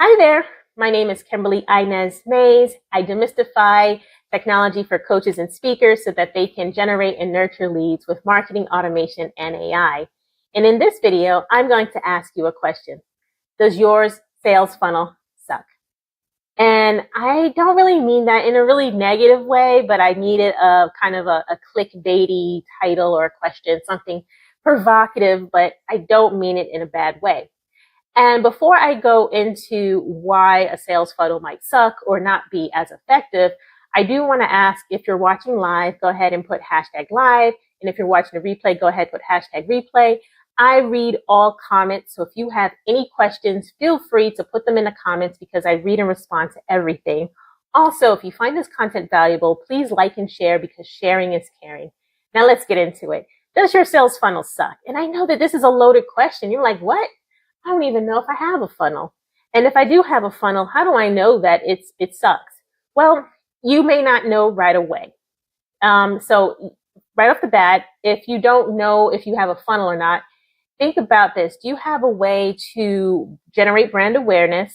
Hi there. My name is Kimberly Inez Mays. I demystify technology for coaches and speakers so that they can generate and nurture leads with marketing automation and AI. And in this video, I'm going to ask you a question. Does yours sales funnel suck? And I don't really mean that in a really negative way, but I needed a kind of a clickbaity title or a question, something provocative, but I don't mean it in a bad way. And before I go into why a sales funnel might suck or not be as effective, I do want to ask, if you're watching live, go ahead and put hashtag live. And if you're watching the replay, go ahead and put hashtag replay. I read all comments. So if you have any questions, feel free to put them in the comments because I read and respond to everything. Also, if you find this content valuable, please like and share because sharing is caring. Now let's get into it. Does your sales funnel suck? And I know that this is a loaded question. You're like, what? I don't even know if I have a funnel. And if I do have a funnel, how do I know that it sucks? Well, you may not know right away. So right off the bat, if you don't know if you have a funnel or not, think about this. Do you have a way to generate brand awareness,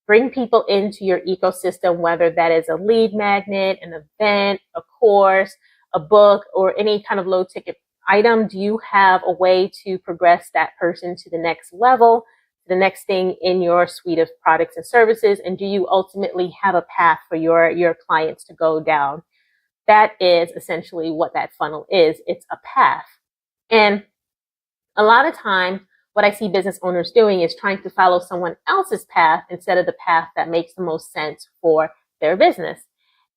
bring people into your ecosystem, whether that is a lead magnet, an event, a course, a book, or any kind of low ticket item? Do you have a way to progress that person to the next level, the next thing in your suite of products and services? And do you ultimately have a path for your clients to go down? That is essentially what that funnel is. It's a path. And a lot of time, what I see business owners doing is trying to follow someone else's path instead of the path that makes the most sense for their business.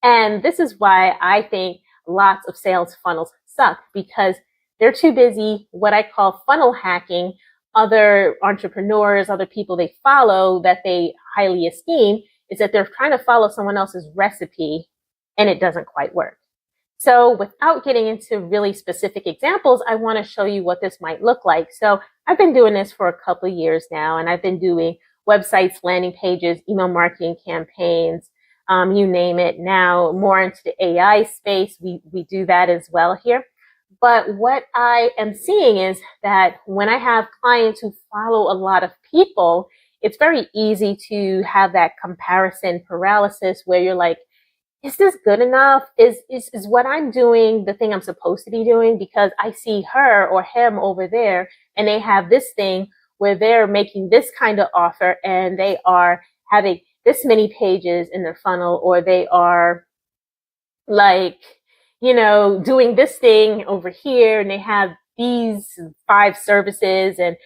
And this is why I think lots of sales funnels suck, because they're too busy, what I call funnel hacking, other entrepreneurs, other people they follow that they highly esteem, is that they're trying to follow someone else's recipe and it doesn't quite work. So without getting into really specific examples, I want to show you what this might look like. So I've been doing this for a couple of years now, and I've been doing websites, landing pages, email marketing campaigns, you name it. Now more into the AI space, we do that as well here. But what I am seeing is that when I have clients who follow a lot of people, it's very easy to have that comparison paralysis where you're like, is this good enough? Is what I'm doing the thing I'm supposed to be doing? Because I see her or him over there and they have this thing where they're making this kind of offer and they are having this many pages in their funnel, or they are like, doing this thing over here and they have these 5 services and,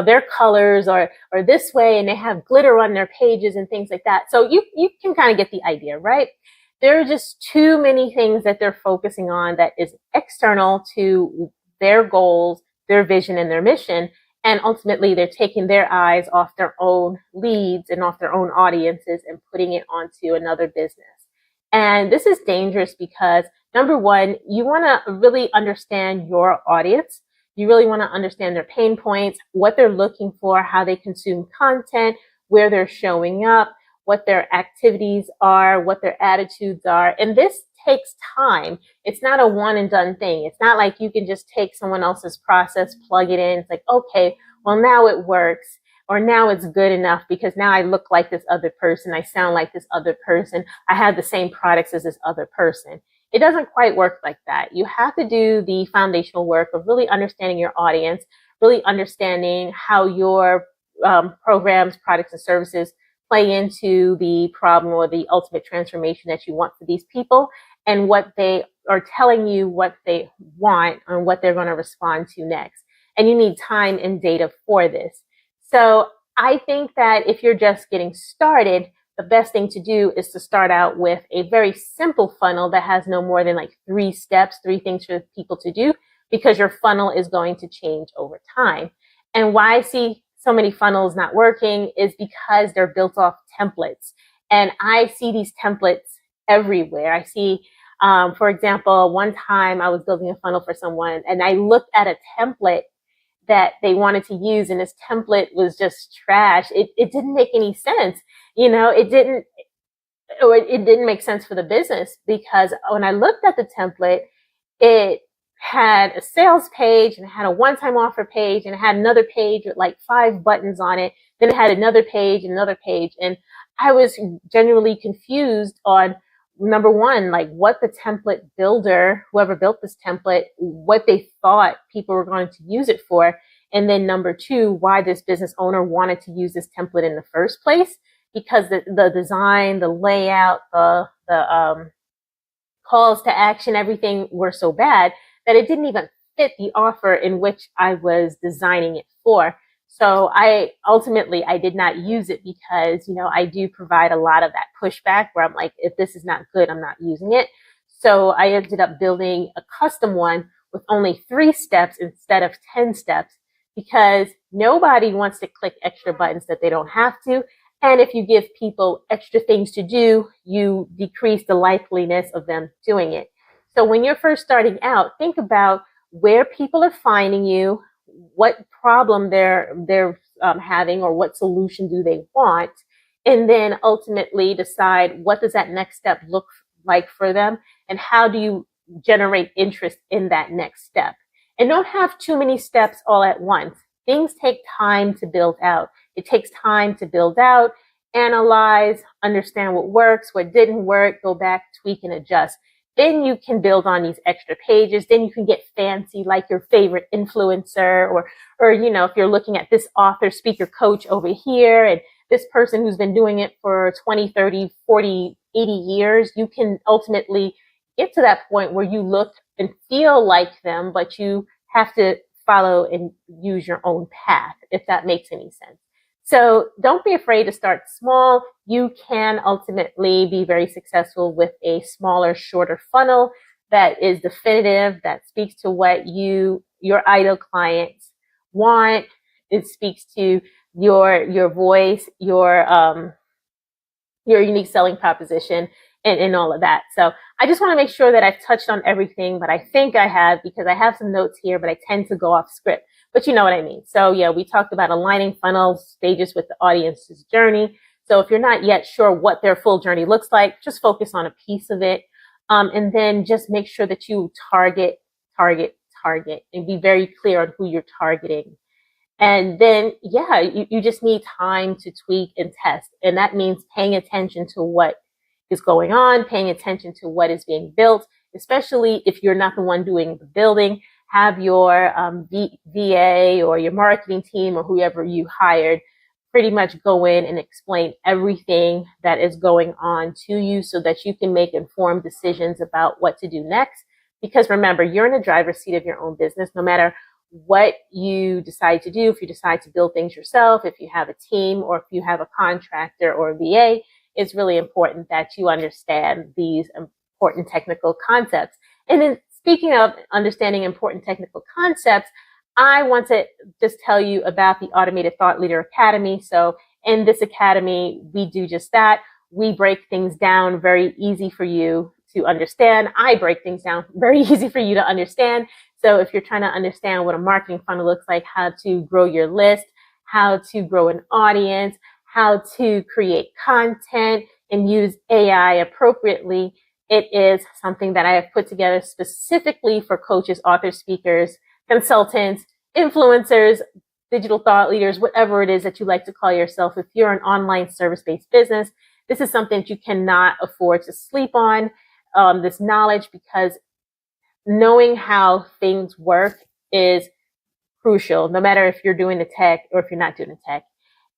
their colors are this way and they have glitter on their pages and things like that. So you can kind of get the idea, right? There are just too many things that they're focusing on that is external to their goals, their vision, and their mission. And ultimately, they're taking their eyes off their own leads and off their own audiences and putting it onto another business. And this is dangerous because, number one, you want to really understand your audience. You really want to understand their pain points, what they're looking for, how they consume content, where they're showing up, what their activities are, what their attitudes are. And this takes time. It's not a one and done thing. It's not like you can just take someone else's process, plug it in. It's like, okay, well, now it works, or now it's good enough because now I look like this other person. I sound like this other person. I have the same products as this other person. It doesn't quite work like that. You have to do the foundational work of really understanding your audience, really understanding how your programs, products, and services play into the problem or the ultimate transformation that you want for these people, and what they are telling you what they want and what they're going to respond to next. And you need time and data for this. So I think that if you're just getting started, the best thing to do is to start out with a very simple funnel that has no more than like 3 steps, 3 things for people to do, because your funnel is going to change over time. And why I see so many funnels not working is because they're built off templates. And I see these templates everywhere. I see, for example, one time I was building a funnel for someone and I looked at a template that they wanted to use, and this template was just trash. It didn't make any sense. It didn't make sense for the business, because when I looked at the template, it had a sales page and it had a one-time offer page and it had another page with like 5 buttons on it. Then it had another page and another page. And I was genuinely confused on, number one, like what the template builder, whoever built this template, what they thought people were going to use it for. And then number two, why this business owner wanted to use this template in the first place, because the design, the layout, the calls to action, everything were so bad that it didn't even fit the offer in which I was designing it for. So I did not use it because, I do provide a lot of that pushback where I'm like, if this is not good, I'm not using it. So I ended up building a custom one with only 3 steps instead of 10 steps, because nobody wants to click extra buttons that they don't have to. And if you give people extra things to do, you decrease the likeliness of them doing it. So when you're first starting out, think about where people are finding you, what problem they're having, or what solution do they want, and then ultimately decide what does that next step look like for them, and how do you generate interest in that next step. And don't have too many steps all at once. Things take time to build out. It takes time to build out, analyze, understand what works, what didn't work, go back, tweak, and adjust. Then you can build on these extra pages. Then you can get fancy, like your favorite influencer, or if you're looking at this author, speaker, coach over here, and this person who's been doing it for 20, 30, 40, 80 years, you can ultimately get to that point where you look and feel like them, but you have to follow and use your own path, if that makes any sense. So don't be afraid to start small. You can ultimately be very successful with a smaller, shorter funnel that is definitive, that speaks to what your ideal clients want. It speaks to your voice, your unique selling proposition, and all of that. So I just want to make sure that I've touched on everything, but I think I have, because I have some notes here, but I tend to go off script. But you know what I mean. So yeah, we talked about aligning funnel stages with the audience's journey. So if you're not yet sure what their full journey looks like, just focus on a piece of it. And then just make sure that you target, and be very clear on who you're targeting. And then, yeah, you just need time to tweak and test. And that means paying attention to what is going on, paying attention to what is being built, especially if you're not the one doing the building. Have your VA or your marketing team or whoever you hired pretty much go in and explain everything that is going on to you, so that you can make informed decisions about what to do next. Because remember, you're in the driver's seat of your own business, no matter what you decide to do. If you decide to build things yourself, if you have a team, or if you have a contractor or a VA, it's really important that you understand these important technical concepts. And then, speaking of understanding important technical concepts, I want to just tell you about the Automated Thought Leader Academy. So in this academy, we do just that. We break things down very easy for you to understand. I break things down very easy for you to understand. So if you're trying to understand what a marketing funnel looks like, how to grow your list, how to grow an audience, how to create content and use AI appropriately, it is something that I have put together specifically for coaches, authors, speakers, consultants, influencers, digital thought leaders, whatever it is that you like to call yourself. If you're an online service-based business, this is something that you cannot afford to sleep on, this knowledge, because knowing how things work is crucial, no matter if you're doing the tech or if you're not doing the tech.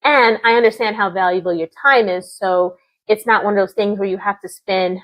And I understand how valuable your time is. So it's not one of those things where you have to spend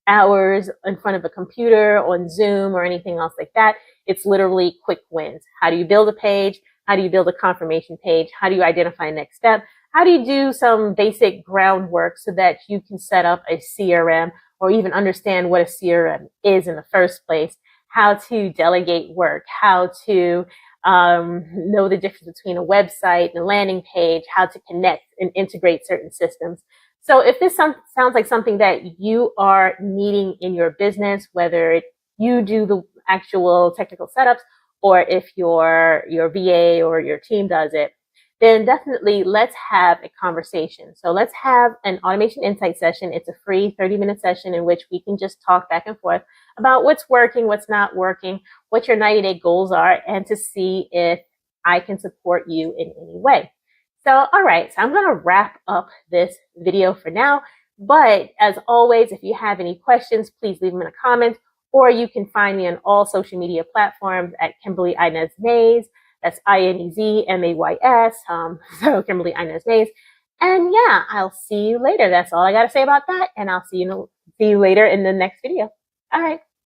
hours in front of a computer on Zoom or anything else like that. It's literally quick wins. How do you build a page? How do you build a confirmation page? How do you identify next step? How do you do some basic groundwork so that you can set up a CRM, or even understand what a CRM is in the first place? How to delegate work, how to know the difference between a website and a landing page, how to connect and integrate certain systems. So if this sounds like something that you are needing in your business, whether you do the actual technical setups, or if your VA or your team does it, then definitely let's have a conversation. So let's have an automation insight session. It's a free 30-minute session in which we can just talk back and forth about what's working, what's not working, what your 90-day goals are, and to see if I can support you in any way. So, all right, so I'm going to wrap up this video for now. But as always, if you have any questions, please leave them in the comments, or you can find me on all social media platforms at Kimberly Inez Mays. That's INEZMAYS. So Kimberly Inez Mays. And yeah, I'll see you later. That's all I got to say about that. And I'll see you later in the next video. All right.